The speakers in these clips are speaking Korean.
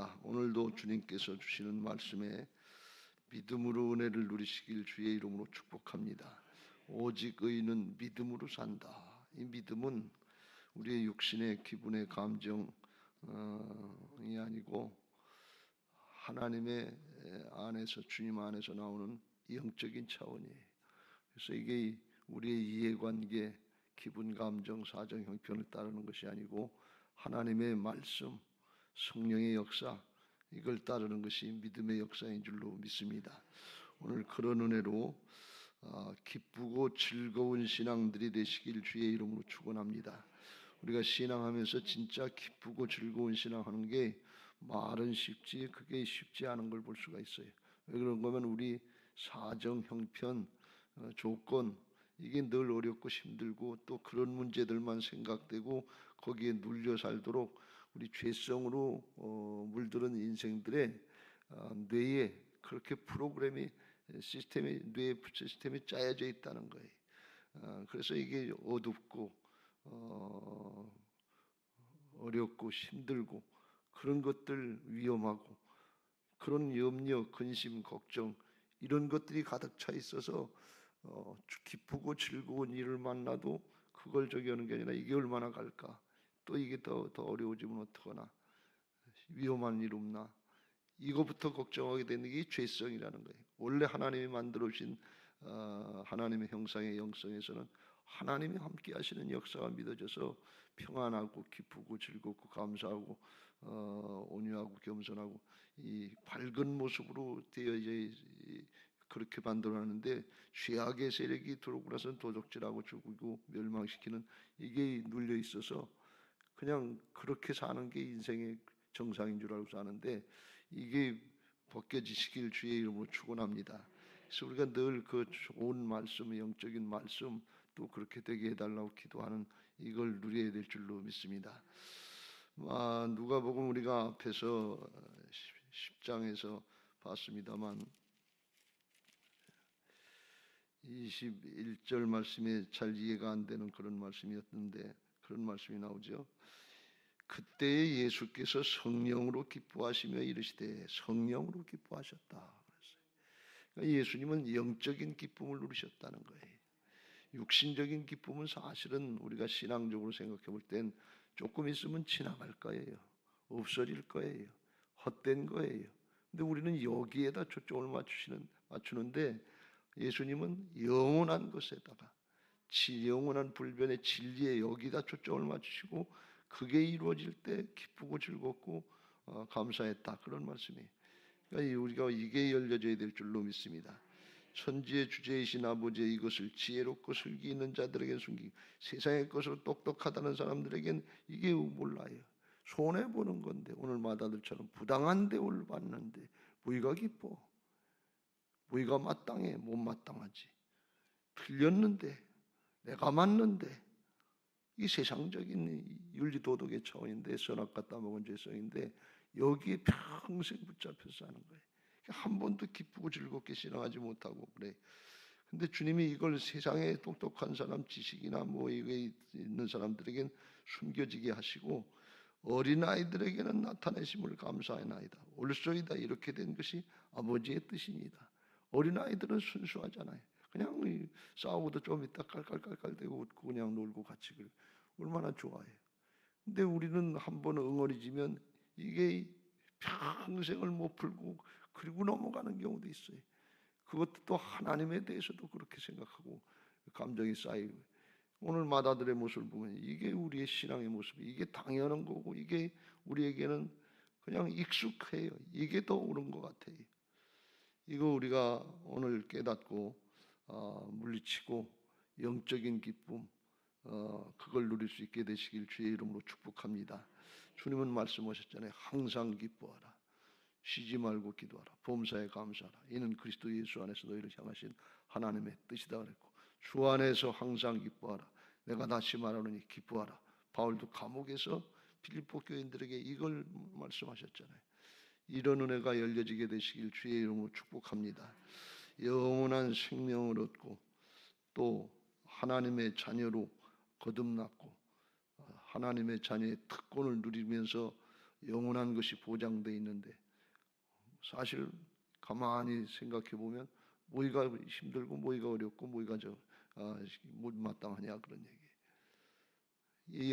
축복합니다. 오늘도 주님께서 주시는 말씀에 믿음으로 은혜를 누리시길 주의 이름으로 축복합니다. 오직 의인은 믿음으로 산다. 이 믿음은 우리의 육신의 기분의 감정이 아니고 하나님의 안에서, 주님 안에서 나오는 영적인 차원이에요. 그래서 이게 우리의 이해관계, 기분, 감정, 사정, 형편을 따르는 것이 아니고 하나님의 말씀, 성령의 역사, 이걸 따르는 것이 믿음의 역사인 줄로 믿습니다. 오늘 그런 은혜로 기쁘고 즐거운 신앙들이 되시길 주의 이름으로 축원합니다. 우리가 신앙하면서 진짜 기쁘고 즐거운 신앙하는 게 말은 쉽지 그게 쉽지 않은 걸 볼 수가 있어요. 왜 그런 거면 우리 사정, 형편, 조건 이게 늘 어렵고 힘들고 또 그런 문제들만 생각되고 거기에 눌려 살도록 우리 죄성으로 물들은 인생들의 뇌에 그렇게 프로그램이 뇌 시스템이 짜여져 있다는 거예요. 그래서 이게 어둡고 어렵고 힘들고 그런 것들 위험하고 그런 염려, 근심, 걱정 이런 것들이 가득 차 있어서 기쁘고 즐거운 일을 만나도 그걸 저기 하는 게 아니라 이게 얼마나 갈까? 또 이게 더 어려워지면 어떡하나? 위험한 일 없나? 이거부터 걱정하게 되는 게 죄성이라는 거예요. 원래 하나님이 만들어 주신 하나님의 형상의 영성에서는 하나님이 함께 하시는 역사가 믿어져서 평안하고 기쁘고 즐겁고 감사하고 온유하고 겸손하고 이 밝은 모습으로 되어져 그렇게 만들어놨는데 죄악의 세력이 들어오고 나서는 도적질하고 죽이고 멸망시키는 이게 눌려 있어서 그냥 그렇게 사는 게 인생의 정상인 줄 알고 사는데 이게 벗겨지시길 주의 이름으로 축원합니다. 그래서 우리가 늘 그 좋은 말씀, 영적인 말씀 또 그렇게 되게 해달라고 기도하는 이걸 누려야 될 줄로 믿습니다. 누가복음 우리가 앞에서 10장에서 봤습니다만 21절 말씀에 잘 이해가 안 되는 그런 말씀이었는데 그런 말씀이 나오죠. 그때 예수께서 성령으로 기뻐하시며 이르시되 성령으로 기뻐하셨다. 그러니까 예수님은 영적인 기쁨을 누리셨다는 거예요. 육신적인 기쁨은 사실은 우리가 신앙적으로 생각해 볼 땐 조금 있으면 지나갈 거예요. 없어질 거예요. 헛된 거예요. 근데 우리는 여기에다 초점을 맞추는데 예수님은 영원한 것에다가 영원한 불변의 진리에 여기다 초점을 맞추시고 그게 이루어질 때 기쁘고 즐겁고 감사했다. 그런 말씀이에요. 그러니까 우리가 이게 열려져야 될 줄로 믿습니다. 천지의 주제이신 아버지의 이것을 지혜롭고 슬기 있는 자들에게 숨기고 세상의 것으로 똑똑하다는 사람들에겐 이게 몰라요. 손해보는 건데 오늘 마다들처럼 부당한 대우를 받는데 뭐가 기뻐? 뭐가 마땅해? 못 마땅하지. 틀렸는데 내가 맞는데 이 세상적인 윤리도덕의 차원인데 선악과 따먹은 죄성인데 여기에 평생 붙잡혀서 사는 거예요. 한 번도 기쁘고 즐겁게 신앙하지 못하고 그래. 근데 주님이 이걸 세상에 똑똑한 사람, 지식이나 뭐 이게 있는 사람들에겐 숨겨지게 하시고 어린아이들에게는 나타내심을 감사하나이다. 올소이다 이렇게 된 것이 아버지의 뜻입니다. 어린아이들은 순수하잖아요. 그냥 싸우고도 좀 있다 깔깔깔깔대고 웃고 그냥 놀고 같이 얼마나 좋아해요. 근데 우리는 한번 응어리지면 이게 평생을 못 풀고 그리고 넘어가는 경우도 있어요. 그것도 또 하나님에 대해서도 그렇게 생각하고 감정이 쌓이고 오늘 마다들의 모습을 보면 이게 우리의 신앙의 모습이 이게 당연한 거고 이게 우리에게는 그냥 익숙해요. 이게 더 옳은 것 같아요. 이거 우리가 오늘 깨닫고 물리치고 영적인 기쁨 그걸 누릴 수 있게 되시길 주의 이름으로 축복합니다. 주님은 말씀하셨잖아요. 항상 기뻐하라. 쉬지 말고 기도하라. 범사에 감사하라. 이는 그리스도 예수 안에서 너희를 향하신 하나님의 뜻이다 그랬고 주 안에서 항상 기뻐하라. 내가 다시 말하노니 기뻐하라. 바울도 감옥에서 빌립보 교인들에게 이걸 말씀하셨잖아요. 이런 은혜가 열려지게 되시길 주의 이름으로 축복합니다. 영원한 생명을 얻고 또 하나님의 자녀로 거듭났고 하나님의 자녀의 특권을 누리면서 영원한 것이 보장되어 있는데 사실 가만히 생각해 보면 뭐가 힘들고 뭐가 어렵고 뭐가 못마땅하냐 그런 얘기. 이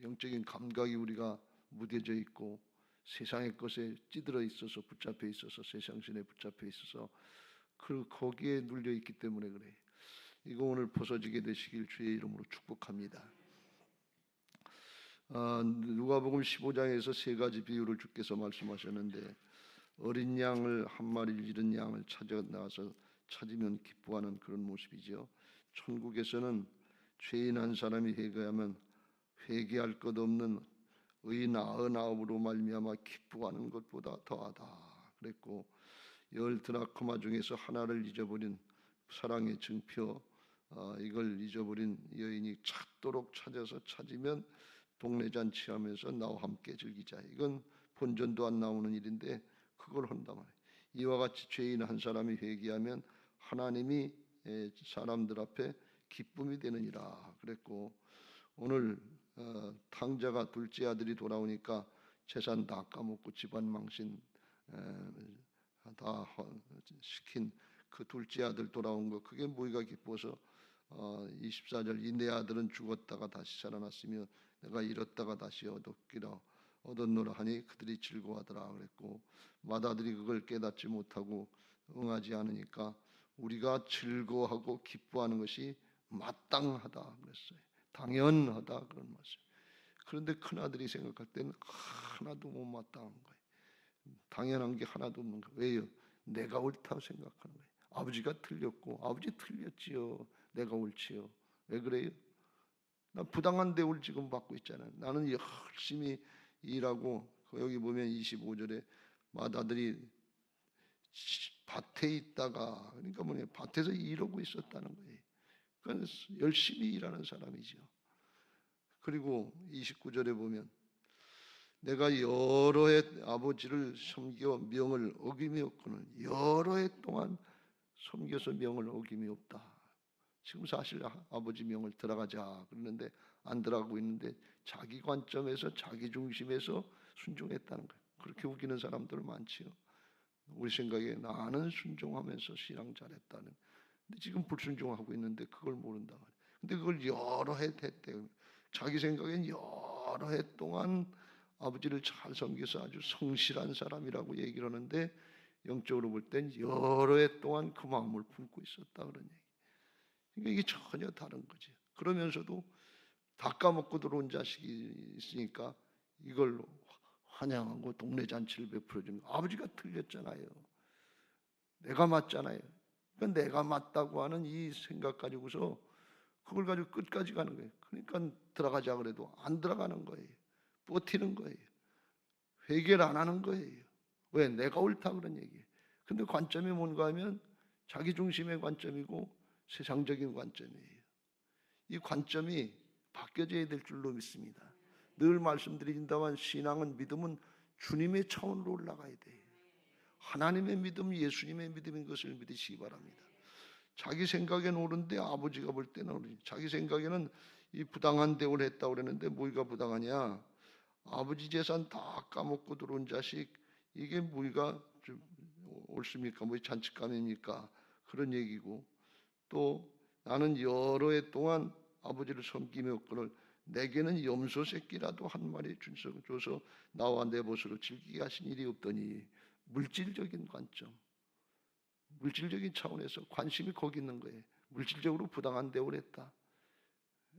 영적인 감각이 우리가 무뎌져 있고 세상의 것에 찌들어 있어서 붙잡혀 있어서 세상신에 붙잡혀 있어서 거기에 눌려 있기 때문에 그래. 이거 오늘 벗어지게 되시길 주의 이름으로 축복합니다. 누가복음 15장에서 세 가지 비유를 주께서 말씀하셨는데 어린 양을 한 마리를 잃은 양을 찾아 나와서 찾으면 기뻐하는 그런 모습이죠. 천국에서는 죄인 한 사람이 회개하면 회개할 것 없는 의인 99으로 말미암아 기뻐하는 것보다 더하다 그랬고, 10드라크마 중에서 하나를 잊어버린 사랑의 증표, 이걸 잊어버린 여인이 찾도록 찾아서 찾으면 동네 잔치하면서 나와 함께 즐기자. 이건 본전도 안 나오는 일인데 그걸 한단 말이에요. 이와 같이 죄인 한 사람이 회개하면 하나님이 사람들 앞에 기쁨이 되느니라 그랬고, 오늘 탕자가 둘째 아들이 돌아오니까 재산 다 까먹고 집안 망신 다 시킨 그 둘째 아들 돌아온 거, 그게 뭐가 기뻐서 24절 이 내 아들은 죽었다가 다시 살아났으며 내가 잃었다가 다시 얻었노라 하니 그들이 즐거워하더라 그랬고, 맏아들이 그걸 깨닫지 못하고 응하지 않으니까 우리가 즐거워하고 기뻐하는 것이 마땅하다 그랬어요. 당연하다 그런 말씀. 그런데 큰아들이 생각할 때는 하나도 못 마땅한 거예요. 당연한 게 하나도 없는 거예요. 왜요? 내가 옳다고 생각하는 거예요. 아버지가 틀렸고, 아버지 틀렸지요. 내가 옳지요. 왜 그래요? 나 부당한 대우를 지금 받고 있잖아요. 나는 열심히 일하고, 여기 보면 25절에 맏아들이 밭에 있다가, 그러니까 뭐냐, 밭에서 일하고 있었다는 거예요. 그러니까 열심히 일하는 사람이죠. 그리고 29절에 보면 내가 여러 해 아버지를 섬겨 명을 어김이 없거늘 여러 해 동안 섬겨서 명을 어김이 없다. 지금 사실 아버지 명을 들어가자 그러는데 안 들어가고 있는데 자기 관점에서 자기 중심에서 순종했다는 거예요. 그렇게 우기는 사람들 많지요. 우리 생각에 나는 순종하면서 신앙 잘했다는, 근데 지금 불순종하고 있는데 그걸 모른다 말이에요. 근데 그걸 여러 해 했대요. 자기 생각엔 여러 해 동안 아버지를 잘 섬겨서 아주 성실한 사람이라고 얘기를 하는데 영적으로 볼 땐 여러 해 동안 그 마음을 품고 있었다 그런 얘기. 그러니까 이게 전혀 다른 거지. 그러면서도 다 까먹고 들어온 자식이 있으니까 이걸 환영하고 동네 잔치를 베풀어주는 거. 아버지가 틀렸잖아요. 내가 맞잖아요. 그러니까 내가 맞다고 하는 이 생각 가지고서 그걸 가지고 끝까지 가는 거예요. 그러니까 들어가자 그래도 안 들어가는 거예요. 버티는 거예요. 회개를 안 하는 거예요. 왜? 내가 옳다 그런 얘기예요. 근데 관점이 뭔가 하면 자기 중심의 관점이고 세상적인 관점이에요. 이 관점이 바뀌어져야 될 줄로 믿습니다. 늘 말씀드린다만 신앙은, 믿음은 주님의 차원으로 올라가야 돼요. 하나님의 믿음, 예수님의 믿음인 것을 믿으시기 바랍니다. 자기 생각엔 옳은데 아버지가 볼 때는 옳으니, 자기 생각에는 이 부당한 대우를 했다고 그랬는데 뭐가 부당하냐? 아버지 재산 다 까먹고 들어온 자식, 이게 뭐가 좀 옳습니까? 뭐 잔치감입니까? 그런 얘기고, 또 나는 여러 해 동안 아버지를 섬기며 없거늘 내게는 염소 새끼라도 한 마리 줘서 나와 내 벗으로 즐기게 하신 일이 없더니, 물질적인 관점, 물질적인 차원에서 관심이 거기 있는 거예요. 물질적으로 부당한 대우를 했다.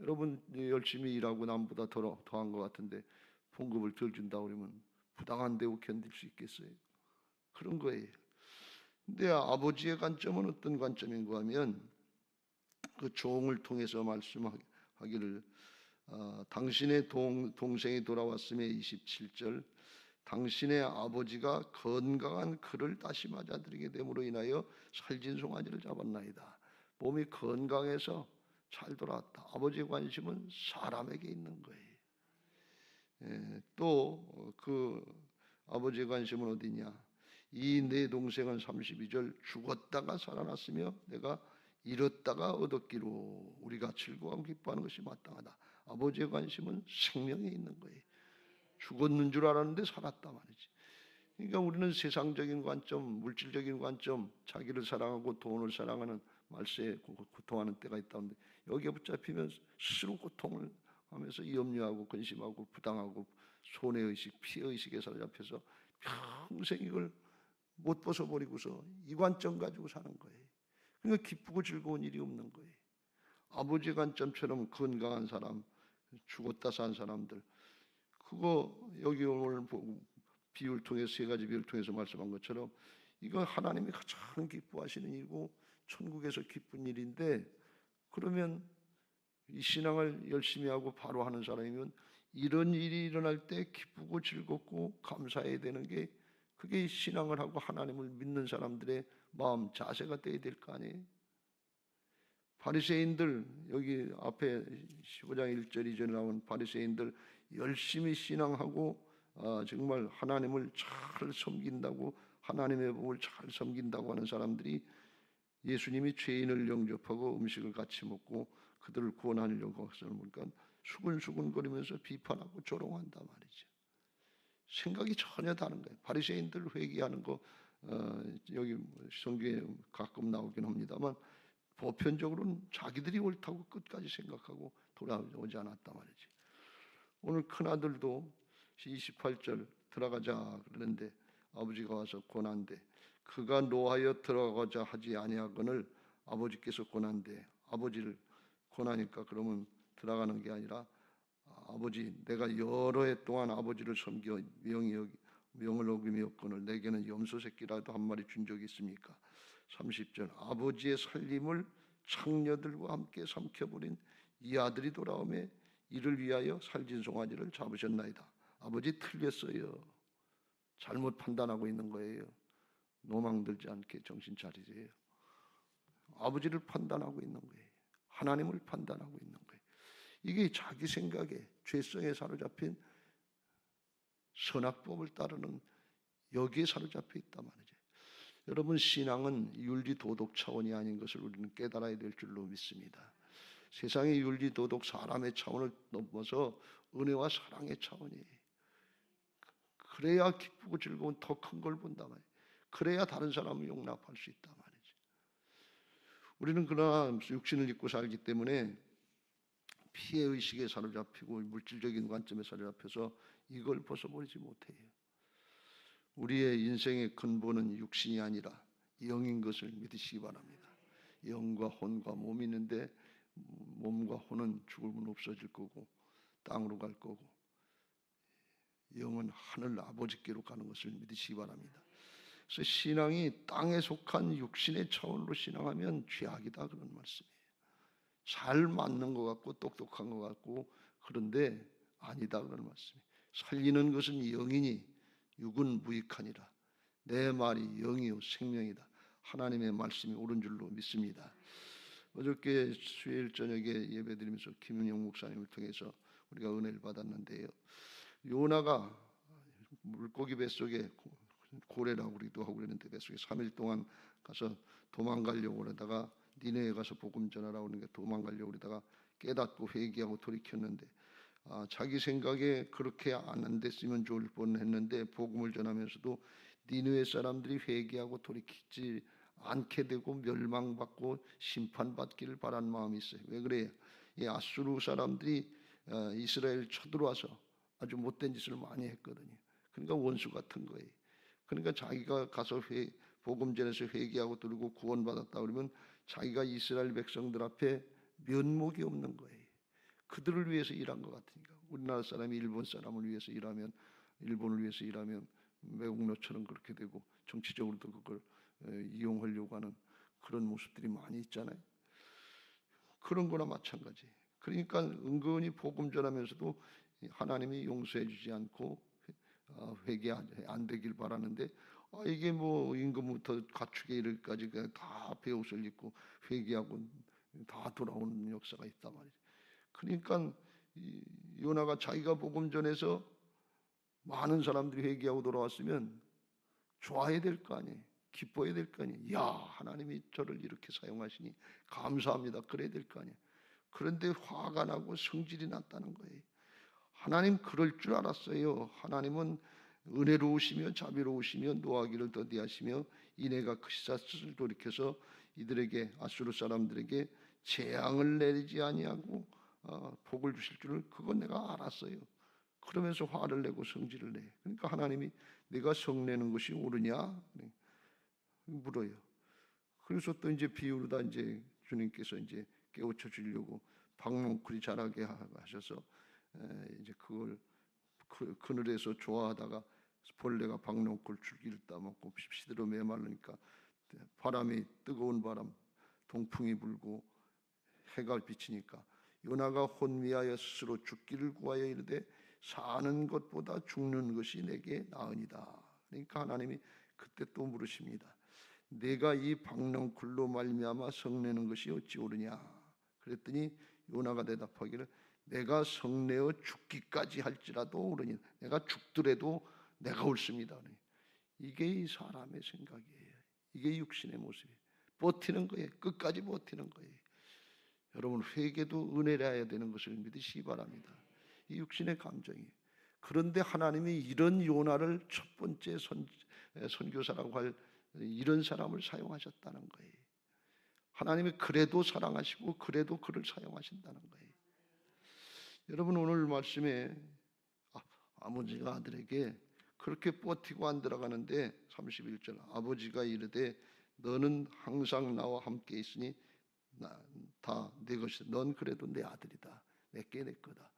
여러분 열심히 일하고 남보다 더한 것 같은데 봉급을 덜 준다 그러면 부당한 대우 견딜 수 있겠어요? 그런 거예요. 근데 아버지의 관점은 어떤 관점인가 하면 그 종을 통해서 말씀하기를 당신의 동생이 돌아왔음에 27절 당신의 아버지가 건강한 그를 다시 맞아들이게 됨으로 인하여 살진 송아지를 잡았나이다. 몸이 건강해서 잘 돌아왔다. 아버지의 관심은 사람에게 있는 거예요. 또 그 아버지의 관심은 어디냐? 이 내 동생은 32절 죽었다가 살아났으며 내가 잃었다가 얻었기로 우리가 즐거움 기뻐하는 것이 마땅하다. 아버지의 관심은 생명에 있는 거예요. 죽었는 줄 알았는데 살았단 말이지. 그러니까 우리는 세상적인 관점, 물질적인 관점, 자기를 사랑하고 돈을 사랑하는 말세에 고통하는 때가 있다는데 여기에 붙잡히면 스스로 고통을 하면서 염려하고 근심하고 부당하고 손해의식, 피해의식에 사로잡혀서 평생 이걸 못 벗어버리고서 이 관점 가지고 사는 거예요. 그러니까 기쁘고 즐거운 일이 없는 거예요. 아버지 관점처럼 건강한 사람, 죽었다 산 사람들, 그거 여기 오늘 비유를 통해서 세 가지 비유를 통해서 말씀한 것처럼 이거 하나님이 가장 기뻐하시는 일이고 천국에서 기쁜 일인데, 그러면 이 신앙을 열심히 하고 바로 하는 사람이면 이런 일이 일어날 때 기쁘고 즐겁고 감사해야 되는 게, 그게 신앙을 하고 하나님을 믿는 사람들의 마음 자세가 돼야 될 거 아니에요. 바리새인들, 여기 앞에 15장 1절 2절에 나온 바리새인들 열심히 신앙하고 정말 하나님을 잘 섬긴다고, 하나님의 법을 잘 섬긴다고 하는 사람들이 예수님이 죄인을 영접하고 음식을 같이 먹고 그들을 구원하려고 하시는 보니까 수근수근거리면서 비판하고 조롱한단 말이죠. 생각이 전혀 다른 거예요. 바리새인들 회개하는 거 여기 성경에 가끔 나오긴 합니다만 보편적으로는 자기들이 옳다고 끝까지 생각하고 돌아오지 않았단 말이지. 오늘 큰아들도 28절 들어가자 그러는데 아버지가 와서 권한대, 그가 노하여 들어가자 하지 아니하거늘 아버지께서 권한대. 아버지를 권하니까 그러면 들어가는 게 아니라, 아버지 내가 여러 해 동안 아버지를 섬겨 명을 어기며 내게는 염소 새끼라도 한 마리 준 적이 있습니까? 30절 아버지의 살림을 창녀들과 함께 삼켜버린 이 아들이 돌아오매 이를 위하여 살진 송아지를 잡으셨나이다. 아버지 틀렸어요. 잘못 판단하고 있는 거예요. 노망 들지 않게 정신 차리세요. 아버지를 판단하고 있는 거예요. 하나님을 판단하고 있는 거예요. 이게 자기 생각에 죄성에 사로잡힌 선악법을 따르는 여기에 사로잡혀 있단 말이죠. 여러분, 신앙은 윤리 도덕 차원이 아닌 것을 우리는 깨달아야 될 줄로 믿습니다. 세상의 윤리 도덕 사람의 차원을 넘어서 은혜와 사랑의 차원이에요. 그래야 기쁘고 즐거운 더 큰 걸 본단 말이에요. 그래야 다른 사람을 용납할 수 있단 말이죠. 우리는 그러나 육신을 입고 살기 때문에 피해의식에 사로잡히고 물질적인 관점에 사로잡혀서 이걸 벗어버리지 못해요. 우리의 인생의 근본은 육신이 아니라 영인 것을 믿으시기 바랍니다. 영과 혼과 몸이 있는데 몸과 혼은 죽으면 없어질 거고 땅으로 갈 거고 영은 하늘 아버지께로 가는 것을 믿으시기 바랍니다. 그래서 신앙이 땅에 속한 육신의 차원으로 신앙하면 죄악이다 그런 말씀이에요. 잘 맞는 것 같고 똑똑한 것 같고 그런데 아니다 그런 말씀이에요. 살리는 것은 영이니 육은 무익하니라. 내 말이 영이요 생명이다. 하나님의 말씀이 옳은 줄로 믿습니다. 어저께 수요일 저녁에 예배드리면서 김윤영 목사님을 통해서 우리가 은혜를 받았는데요. 요나가 물고기 뱃속에, 고래라고 우리도 하고 그랬는데 뱃속에 3일 동안 가서 도망가려고 그러다가 니네에 가서 복음 전하라고 그러니까 도망가려고 그러다가 깨닫고 회개하고 돌이켰는데 자기 생각에 그렇게 안 됐으면 좋을 뻔했는데 복음을 전하면서도 니느웨 사람들이 회개하고 돌이키지 않게 되고 멸망받고 심판받기를 바라는 마음이 있어요. 왜 그래요? 이 아수르 사람들이 이스라엘 쳐들어와서 아주 못된 짓을 많이 했거든요. 그러니까 원수 같은 거예요. 그러니까 자기가 가서 복음 전해서 회개하고 돌고 구원받았다 그러면 자기가 이스라엘 백성들 앞에 면목이 없는 거예요. 그들을 위해서 일한 것 같으니까. 우리나라 사람이 일본 사람을 위해서 일하면, 일본을 위해서 일하면 매국노처럼 그렇게 되고 정치적으로도 그걸 이용하려고 하는 그런 모습들이 많이 있잖아요. 그런 거나 마찬가지. 그러니까 은근히 복음 전하면서도 하나님이 용서해 주지 않고 회개 안 되길 바라는데 이게 뭐 임금부터 가축에 이르기까지 다 배옷을 입고 회개하고 다 돌아오는 역사가 있단 말이죠. 그러니까 요나가 자기가 복음 전해서 많은 사람들이 회개하고 돌아왔으면 좋아해야 될 거 아니에요. 기뻐해야 될 거 아니에요. 야, 하나님이 저를 이렇게 사용하시니 감사합니다. 그래야 될 거 아니에요. 그런데 화가 나고 성질이 났다는 거예요. 하나님 그럴 줄 알았어요. 하나님은 은혜로우시며 자비로우시며 노하기를 더디하시며 이내가 크시사 뜻을 돌이켜서 이들에게 아수르 사람들에게 재앙을 내리지 아니하고 복을 주실 줄을 그건 내가 알았어요. 그러면서 화를 내고 성질을 내. 그러니까 하나님이 내가 성내는 것이 옳으냐 물어요. 그래서 또 이제 비유로다 이제 주님께서 이제 깨우쳐 주려고 박농쿨이 자라게 하셔서 이제 그걸 그늘에서 좋아하다가 벌레가 박농쿨 줄기를 따먹고 시들어 메말르니까 바람이 뜨거운 바람 동풍이 불고 해가 비치니까 요나가 혼미하여 스스로 죽기를 구하여 이르되 사는 것보다 죽는 것이 내게 나으니다. 그러니까 하나님이 그때 또 물으십니다. 내가 이 박농쿨로 말미암아 성내는 것이 어찌 옳으냐. 그랬더니 요나가 대답하기를 내가 성내어 죽기까지 할지라도 옳으니 내가 죽더라도 내가 옳습니다. 이게 이 사람의 생각이에요. 이게 육신의 모습이에요. 버티는 거예요. 끝까지 버티는 거예요. 여러분 회개도 은혜라야 되는 것을 믿으시기 바랍니다. 이 육신의 감정이에요. 그런데 하나님이 이런 요나를 첫 번째 선교사라고 할 이런 사람을 사용하셨다는 거예요. 하나님이 그래도 사랑하시고 그래도 그를 사용하신다는 거예요. 여러분 오늘 말씀에 아버지가 아들에게 그렇게 버티고 안 들어가는데 31절 아버지가 이르되 너는 항상 나와 함께 있으니 다 내 것이다. 넌 그래도 내 아들이다. 내게 내 거다.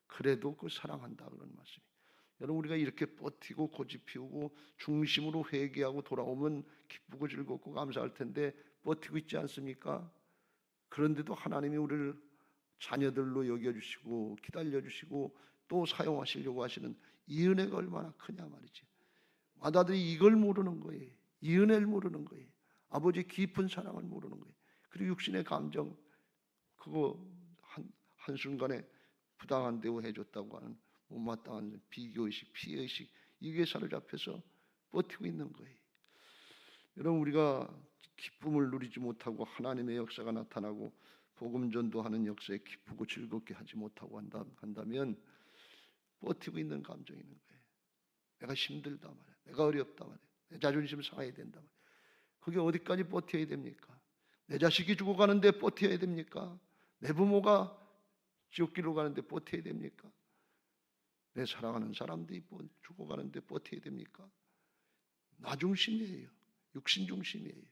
그래도 그 사랑한다 그런 말씀이. 여러분 우리가 이렇게 버티고 고집 피우고 중심으로 회개하고 돌아오면 기쁘고 즐겁고 감사할 텐데 버티고 있지 않습니까? 그런데도 하나님이 우리를 자녀들로 여겨주시고 기다려주시고 또 사용하시려고 하시는 이 은혜가 얼마나 크냐 말이지. 마다들이 이걸 모르는 거예요. 이 은혜를 모르는 거예요. 아버지의 깊은 사랑을 모르는 거예요. 그리고 육신의 감정 그거 한순간에 부당한 대우 해줬다고 하는 못마땅한 비교의식, 피해의식 이게 사로잡혀서 버티고 있는 거예요. 여러분 우리가 기쁨을 누리지 못하고 하나님의 역사가 나타나고 복음 전도하는 역사에 기쁘고 즐겁게 하지 못하고 한다면 버티고 있는 감정이 있는 거예요. 내가 힘들다 말이야. 내가 어렵다 말이야. 내 자존심 상해야 된다 말이야. 그게 어디까지 버텨야 됩니까? 내 자식이 죽어가는데 버텨야 됩니까? 내 부모가 지옥길로 가는데 버텨야 됩니까? 내 사랑하는 사람들이 죽어가는데 버텨야 됩니까? 나 중심이에요. 육신 중심이에요.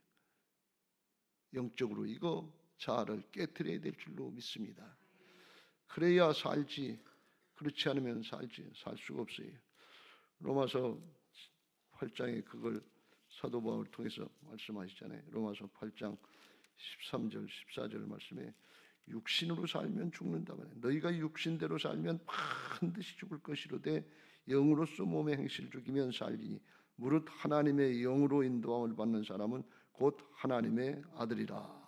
영적으로 이거 자아를 깨트려야 될 줄로 믿습니다. 그래야 살지. 그렇지 않으면 살 수가 없어요. 로마서 8장에 그걸 사도 바울을 통해서 말씀하시잖아요. 로마서 8장 13절 14절 말씀에 육신으로 살면 죽는다 말이에요. 너희가 육신대로 살면 반드시 죽을 것이로되 영으로서 몸의 행실을 죽이면 살리니 무릇 하나님의 영으로 인도함을 받는 사람은 곧 하나님의 아들이라.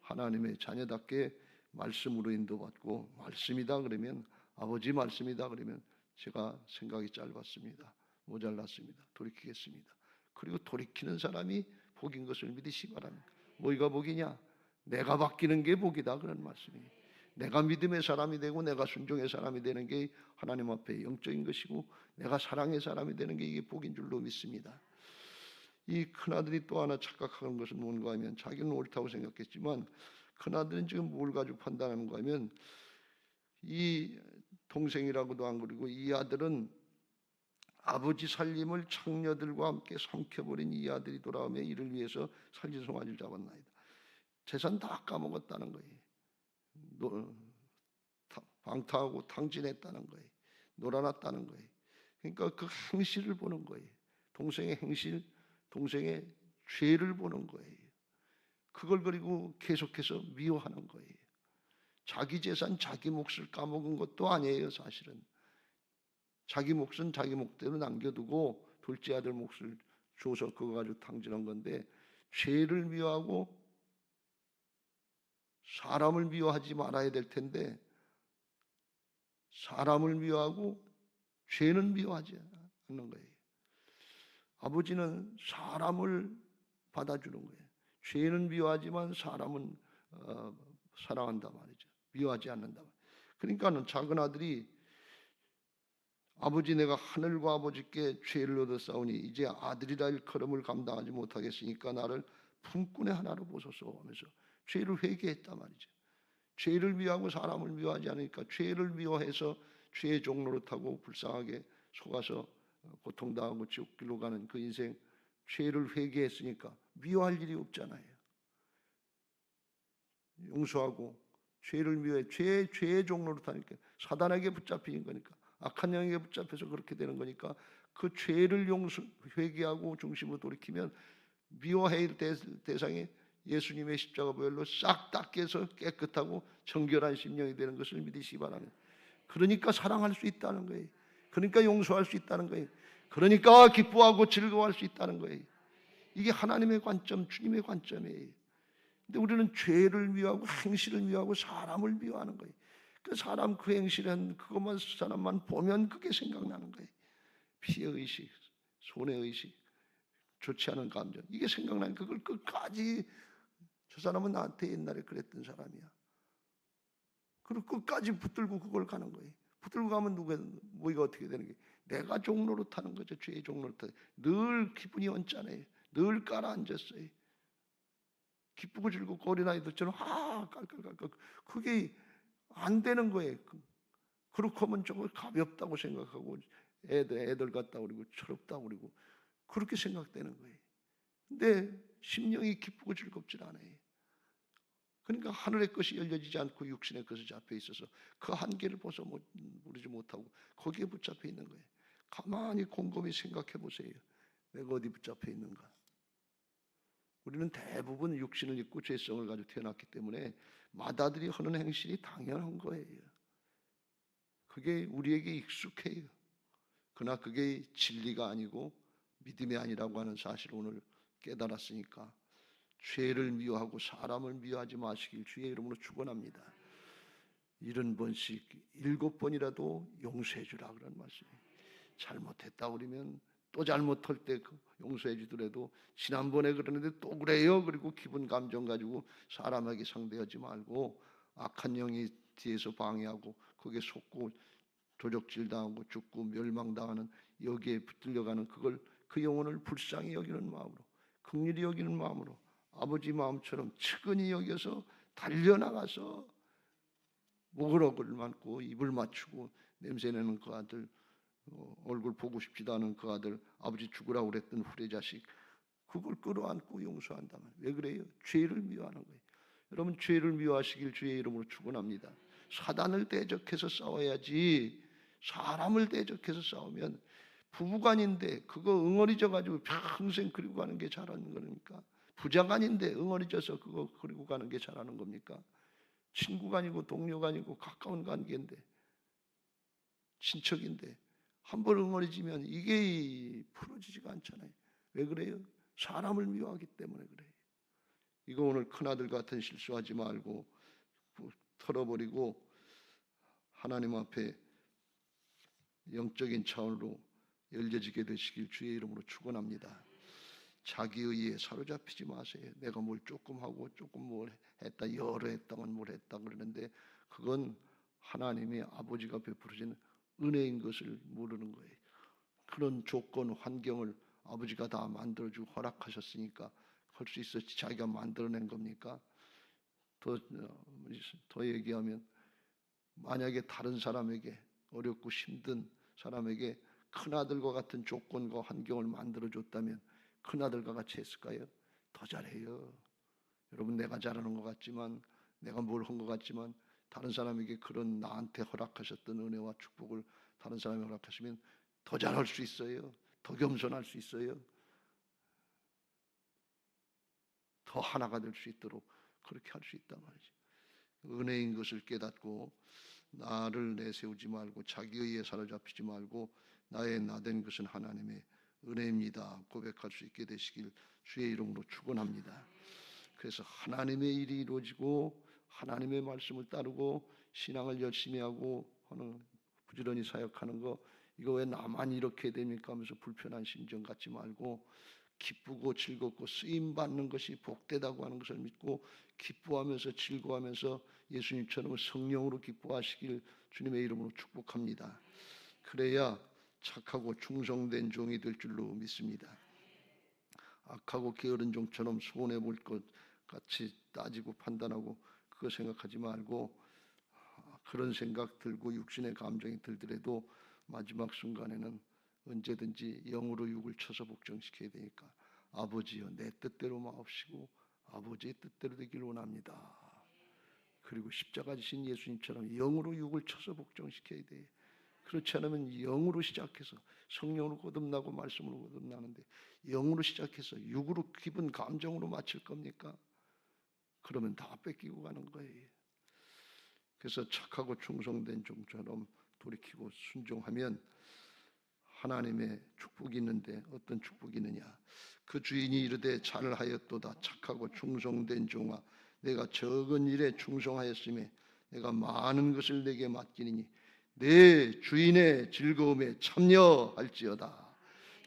하나님의 자녀답게 말씀으로 인도받고 말씀이다 그러면 아버지 말씀이다 그러면 제가 생각이 짧았습니다. 모자랐습니다. 돌이키겠습니다. 그리고 돌이키는 사람이 복인 것을 믿으시기 바랍니다. 뭐가 복이냐? 내가 바뀌는 게 복이다 그런 말씀이에요. 내가 믿음의 사람이 되고 내가 순종의 사람이 되는 게 하나님 앞에 영적인 것이고 내가 사랑의 사람이 되는 게 이게 복인 줄로 믿습니다. 이 큰아들이 또 하나 착각하는 것은 뭔가 하면 자기는 옳다고 생각했지만 큰아들은 지금 뭘 가지고 판단하는가 하면 이 동생이라고도 안 그러고 이 아들은 아버지 살림을 창녀들과 함께 삼켜버린 이 아들이 돌아오며 이를 위해서 살지송아지를 잡았나이다. 재산 다 까먹었다는 거예요. 방탕하고 탕진했다는 거예요. 놀아났다는 거예요. 그러니까 그 행실을 보는 거예요. 동생의 행실, 동생의 죄를 보는 거예요. 그걸 그리고 계속해서 미워하는 거예요. 자기 재산, 자기 몫을 까먹은 것도 아니에요, 사실은. 자기 몫은 자기 몫대로 남겨두고 둘째 아들 몫을 줘서 그거 가지고 탕진한 건데 죄를 미워하고 사람을 미워하지 말아야 될 텐데 사람을 미워하고 죄는 미워하지 않는 거예요. 아버지는 사람을 받아주는 거예요. 죄는 미워하지만 사람은 사랑한다 말이죠. 미워하지 않는다. 그러니까는 작은 아들이 아버지, 내가 하늘과 아버지께 죄를 얻었사오니 이제 아들이라 일컬음을 감당하지 못하겠으니까 나를 품꾼의 하나로 보소서 하면서 죄를 회개했단 말이죠. 죄를 미워하고 사람을 미워하지 않으니까 죄를 미워해서 죄의 종로로 타고 불쌍하게 속아서 고통당하고 지옥길로 가는 그 인생, 죄를 회개했으니까 미워할 일이 없잖아요. 용서하고 죄를 미워해 죄의 종로로 타니까 사단에게 붙잡히는 거니까, 악한 영에게 붙잡혀서 그렇게 되는 거니까 그 죄를 회개하고 중심으로 돌이키면 미워해야 될 대상이 예수님의 십자가 보혈로 싹 닦여서 깨끗하고 정결한 심령이 되는 것을 믿으시기 바랍니다. 그러니까 사랑할 수 있다는 거예요. 그러니까 용서할 수 있다는 거예요. 그러니까 기뻐하고 즐거워할 수 있다는 거예요. 이게 하나님의 관점, 주님의 관점이에요. 근데 우리는 죄를 미워하고 행실을 미워하고 사람을 미워하는 거예요. 그 사람 그 행실은 그것만 사람만 보면 그게 생각나는 거예요. 피해의식, 손해의식, 좋지 않은 감정, 이게 생각나는, 그걸 끝까지, 저 사람은 나한테 옛날에 그랬던 사람이야, 그리고 끝까지 붙들고 그걸 가는 거예요. 붙들고 가면 뭐가 어떻게 되는 게, 내가 종로로 타는 거죠. 죄의 종로로 타요. 늘 기분이 언짢아요. 늘 깔아앉았어요. 기쁘고 즐겁고 어린아이들처럼 깔깔깔깔, 그게 안 되는 거예요. 그렇게 하면 조금 가볍다고 생각하고 애들 같다고 그러고 철없다고 그러고 그렇게 생각되는 거예요. 근데 심령이 기쁘고 즐겁질 않아요. 그러니까 하늘의 것이 열려지지 않고 육신의 것에 잡혀 있어서 그 한계를 모르지 못하고 거기에 붙잡혀 있는 거예요. 가만히 곰곰이 생각해 보세요. 내가 어디 붙잡혀 있는가? 우리는 대부분 육신을 입고 죄성을 가지고 태어났기 때문에 마다들이 하는 행실이 당연한 거예요. 그게 우리에게 익숙해요. 그러나 그게 진리가 아니고 믿음이 아니라고 하는 사실을 오늘 깨달았으니까 죄를 미워하고 사람을 미워하지 마시길 주의 이름으로 축원합니다. 70번씩 7번이라도 용서해 주라 그런 말씀이에요. 잘못했다 그러면 또 잘못할 때 용서해 주더라도 지난번에 그러는데 또 그래요, 그리고 기분 감정 가지고 사람에게 상대하지 말고 악한 영이 뒤에서 방해하고 거기에 속고 도적질 당하고 죽고 멸망당하는 여기에 붙들려가는 그걸, 그 영혼을 불쌍히 여기는 마음으로, 긍휼히 여기는 마음으로 아버지 마음처럼 측은히 여겨서 달려나가서 목을 맞고 입을 맞추고 냄새내는 그 아들, 얼굴 보고 싶지도 않은 그 아들, 아버지 죽으라고 그랬던 후레자식, 그걸 끌어안고 용서한다면 왜 그래요? 죄를 미워하는 거예요. 여러분, 죄를 미워하시길 주의 이름으로 축원합니다. 사단을 대적해서 싸워야지 사람을 대적해서 싸우면 부부간인데 그거 응어리져 가지고 평생 그리고 가는 게 잘하는 거니까, 부자간인데 응어리져서 그거 그리고 가는 게 잘하는 겁니까? 친구가 아니고 동료가 아니고 가까운 관계인데 친척인데 한번 응어리지면 이게 풀어지지가 않잖아요. 왜 그래요? 사람을 미워하기 때문에 그래요. 이거 오늘 큰아들 같은 실수하지 말고 털어버리고 하나님 앞에 영적인 차원으로 열려지게 되시길 주의 이름으로 축원합니다. 자기 의에 사로잡히지 마세요. 내가 뭘 조금 하고 조금 뭘 했다, 여러 했다면 뭘 했다 그러는데 그건 하나님의 아버지가 베풀어진 은혜인 것을 모르는 거예요. 그런 조건, 환경을 아버지가 다 만들어주고 허락하셨으니까 할 수 있었지 자기가 만들어낸 겁니까? 더 얘기하면 만약에 다른 사람에게, 어렵고 힘든 사람에게 큰아들과 같은 조건과 환경을 만들어줬다면 큰아들과 같이 했을까요? 더 잘해요. 여러분, 내가 잘하는 것 같지만, 내가 뭘 한 것 같지만 다른 사람에게 그런 나한테 허락하셨던 은혜와 축복을 다른 사람이 허락하시면 더 잘할 수 있어요. 더 겸손할 수 있어요. 더 하나가 될 수 있도록 그렇게 할 수 있단 말이죠. 은혜인 것을 깨닫고 나를 내세우지 말고 자기 의에 사로잡히지 말고 나의 나된 것은 하나님의 은혜입니다 고백할 수 있게 되시길 주의 이름으로 축원합니다. 그래서 하나님의 일이 이루어지고 하나님의 말씀을 따르고 신앙을 열심히 하고 부지런히 사역하는 거, 이거 왜 나만 이렇게 됩니까 하면서 불편한 심정 갖지 말고 기쁘고 즐겁고 쓰임받는 것이 복되다고 하는 것을 믿고 기뻐하면서 즐거워하면서 예수님처럼 성령으로 기뻐하시길 주님의 이름으로 축복합니다. 그래야 착하고 충성된 종이 될 줄로 믿습니다. 악하고 게으른 종처럼 손해볼 것 같이 따지고 판단하고 그거 생각하지 말고, 그런 생각 들고 육신의 감정이 들더라도 마지막 순간에는 언제든지 영으로 육을 쳐서 복종시켜야 되니까, 아버지여 내 뜻대로 마옵시고 아버지의 뜻대로 되길 원합니다. 그리고 십자가 지신 예수님처럼 영으로 육을 쳐서 복종시켜야 돼. 그렇지 않으면 영으로 시작해서 성령으로 거듭나고 말씀으로 거듭나는데, 영으로 시작해서 육으로 기분 감정으로 맞출 겁니까? 그러면 다 뺏기고 가는 거예요. 그래서 착하고 충성된 종처럼 돌이키고 순종하면 하나님의 축복이 있는데, 어떤 축복이 있느냐? 그 주인이 이르되 잘하였도다 착하고 충성된 종아, 내가 적은 일에 충성하였으며 내가 많은 것을 내게 맡기니 내 주인의 즐거움에 참여할지어다.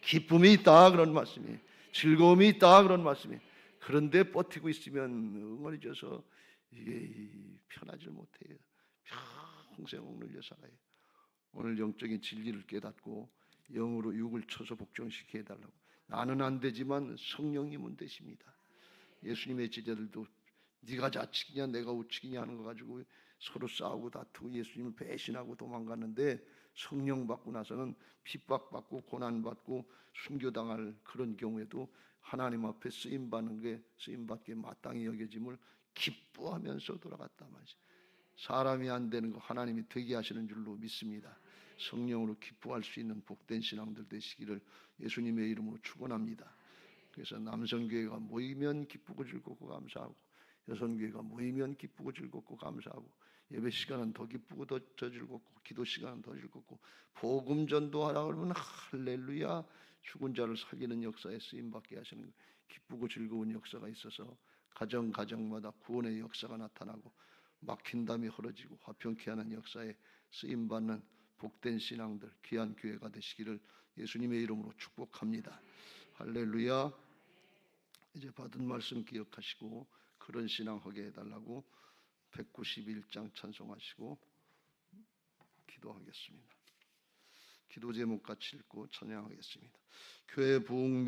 기쁨이 있다 그런 말씀이, 즐거움이 있다 그런 말씀이. 그런데 버티고 있으면 응어리져서 이게 편하지 못해요. 평생 억눌려 살아요. 오늘 영적인 진리를 깨닫고 영으로 육을 쳐서 복종시켜 달라고. 나는 안 되지만 성령님은 되십니다. 예수님의 제자들도 네가 좌측이냐 내가 우측이냐 하는 거 가지고 서로 싸우고 다투고 예수님을 배신하고 도망갔는데, 성령 받고 나서는 핍박받고 고난받고 순교당할 그런 경우에도 하나님 앞에 쓰임받게 마땅히 여겨짐을 기뻐하면서 돌아갔다 말이지. 사람이 안 되는 거 하나님이 되게 하시는 줄로 믿습니다. 성령으로 기뻐할 수 있는 복된 신앙들 되시기를 예수님의 이름으로 축원합니다. 그래서 남성교회가 모이면 기쁘고 즐겁고 감사하고, 여성교회가 모이면 기쁘고 즐겁고 감사하고, 예배 시간은 더 기쁘고 더 즐겁고, 기도 시간은 더 즐겁고, 복음 전도하라 그러면 할렐루야, 죽은 자를 살리는 역사에 쓰임 받게 하시는 기쁘고 즐거운 역사가 있어서 가정마다 구원의 역사가 나타나고 막힌 담이 흐려지고 화평케 하는 역사에 쓰임 받는 복된 신앙들, 귀한 교회가 되시기를 예수님의 이름으로 축복합니다. 할렐루야. 이제 받은 말씀 기억하시고 그런 신앙하게 해달라고 191장 찬송하시고 기도하겠습니다. 기도 제목 같이 읽고 찬양하겠습니다. 교회 부흥 및